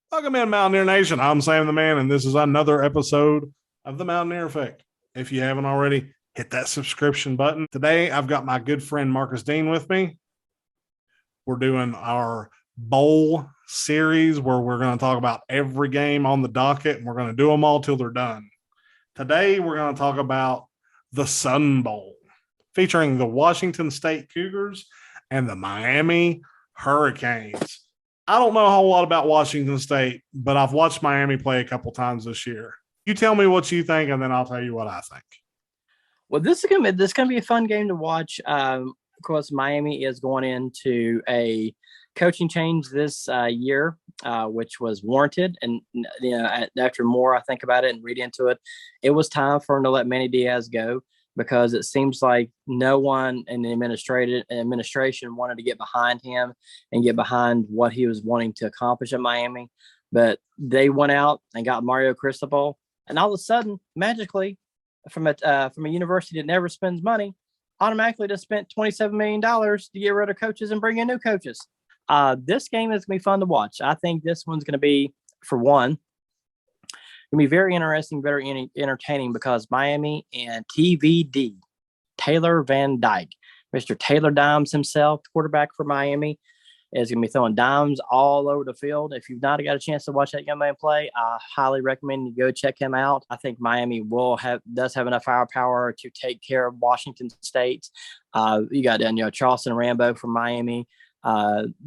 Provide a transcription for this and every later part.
Welcome in, Mountaineer Nation. I'm Sam the Man, and this is another episode of the Mountaineer Effect. If you haven't already, hit that subscription button. Today, I've got my good friend Marcus Dean with me. We're doing our bowl series where we're going to talk about every game on the docket, and we're going to do them all till they're done. Today, we're going to talk about the Sun Bowl, featuring the Washington State Cougars and the Miami Hurricanes. I don't know a whole lot about Washington State, but I've watched Miami play a couple times this year. You tell me what you think, and then I'll tell you what I think. Well, this is gonna be a fun game to watch. Of course, Miami is going into a coaching change this year, which was warranted. And after more I think about it and read into it, it was time for him to let Manny Diaz go because it seems like no one in the administration wanted to get behind him and get behind what he was wanting to accomplish at Miami. But they went out and got Mario Cristobal, and all of a sudden, magically, from a university that never spends money, automatically just spent $27 million to get rid of coaches and bring in new coaches. This game is going to be fun to watch. I think this one's going to be, for one, going to be very interesting, very entertaining because Miami and TVD, Taylor Van Dyke, Mr. Taylor Dimes himself, quarterback for Miami, is going to be throwing dimes all over the field. If you've not got a chance to watch that young man play, I highly recommend you go check him out. I think Miami does have enough firepower to take care of Washington State. You got Charleston Rambo from Miami,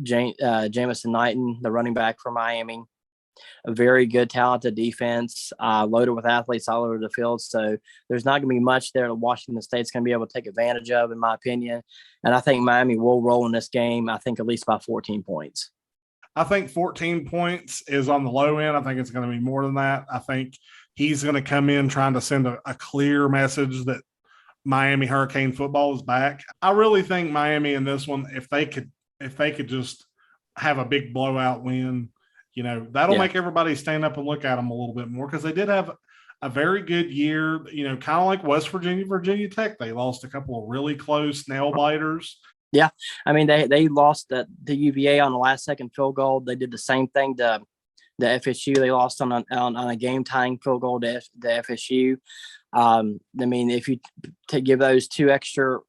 Jamison Knighton, the running back for Miami. A very good, talented defense, loaded with athletes all over the field. So there's not going to be much there that Washington State's going to be able to take advantage of, in my opinion. And I think Miami will roll in this game, I think at least by 14 points. I think 14 points is on the low end. I think it's going to be more than that. I think he's going to come in trying to send a clear message that Miami Hurricane football is back. I really think Miami in this one, if they could just have a big blowout win, that'll make everybody stand up and look at them a little bit more because they did have a very good year, kind of like West Virginia, Virginia Tech. They lost a couple of really close nail biters. Yeah. I mean, they lost the UVA on the last second field goal. They did the same thing to the FSU. They lost on a game tying field goal to the FSU. I mean, if you give those two extra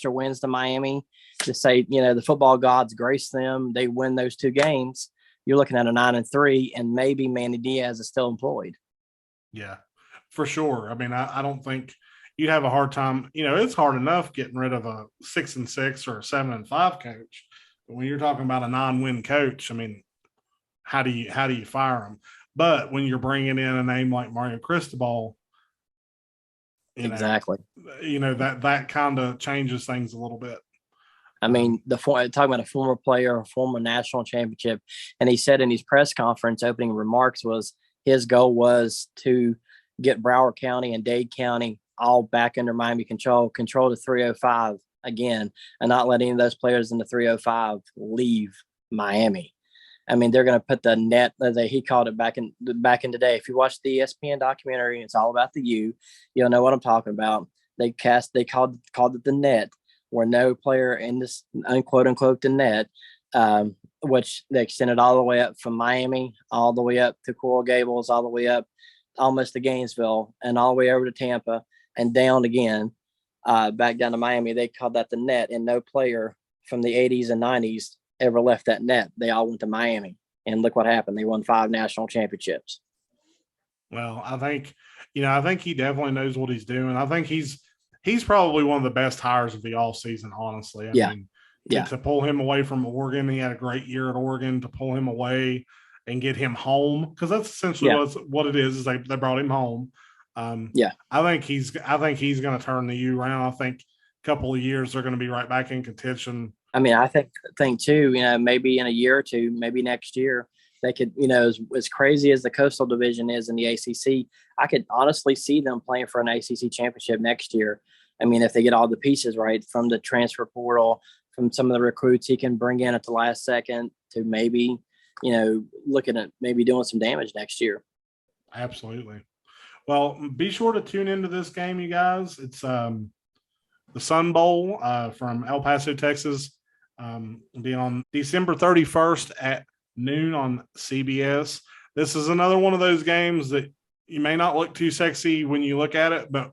wins to Miami, to say, the football gods grace them, they win those two games, you're looking at a 9-3, and maybe Manny Diaz is still employed. Yeah, for sure. I mean, I don't think you'd have a hard time. It's hard enough getting rid of a 6-6 or a 7-5 coach. But when you're talking about a non-win coach, I mean, how do you fire him? But when you're bringing in a name like Mario Cristobal, exactly, that kind of changes things a little bit. I mean, talking about a former player, a former national championship, and he said in his press conference opening remarks was his goal was to get Broward County and Dade County all back under Miami control the 305 again, and not let any of those players in the 305 leave Miami. I mean, they're going to put the net, as he called it back in the day. If you watch the ESPN documentary, it's all about the U. You'll know what I'm talking about. They called it the net, where no player in this unquote unquote the net, which they extended all the way up from Miami, all the way up to Coral Gables, all the way up almost to Gainesville, and all the way over to Tampa and down again, back down to Miami. They called that the net, and no player from the 80s and 90s ever left that net. They all went to Miami, and look what happened. They won 5 national championships. Well, I think he definitely knows what he's doing. I think he's probably one of the best hires of the offseason, honestly. I mean, to pull him away from Oregon, he had a great year at Oregon, to pull him away and get him home, because that's essentially what it is they brought him home. I think he's going to turn the U around. I think a couple of years they're going to be right back in contention. I mean, I think too, maybe in a year or two, maybe next year, they could, as crazy as the Coastal Division is in the ACC, I could honestly see them playing for an ACC championship next year. I mean, if they get all the pieces right from the transfer portal, from some of the recruits he can bring in at the last second, to maybe, looking at maybe doing some damage next year. Absolutely. Well, be sure to tune into this game, you guys. It's the Sun Bowl from El Paso, Texas. Be on December 31st at noon on CBS. This is another one of those games that you may not look too sexy when you look at it, but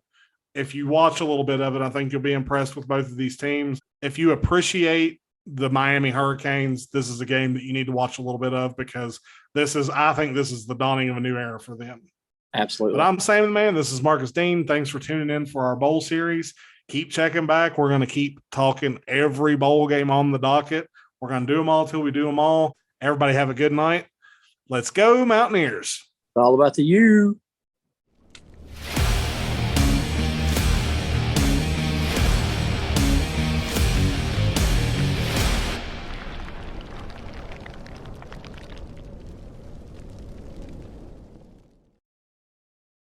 if you watch a little bit of it, I think you'll be impressed with both of these teams. If you appreciate the Miami Hurricanes, this is a game that you need to watch a little bit of, because I think this is the dawning of a new era for them. Absolutely. But I'm Sam the Man. This is Marcus Dean. Thanks for tuning in for our bowl series. Keep checking back. We're going to keep talking every bowl game on the docket. We're going to do them all till we do them all. Everybody have a good night. Let's go, Mountaineers. It's all about the U.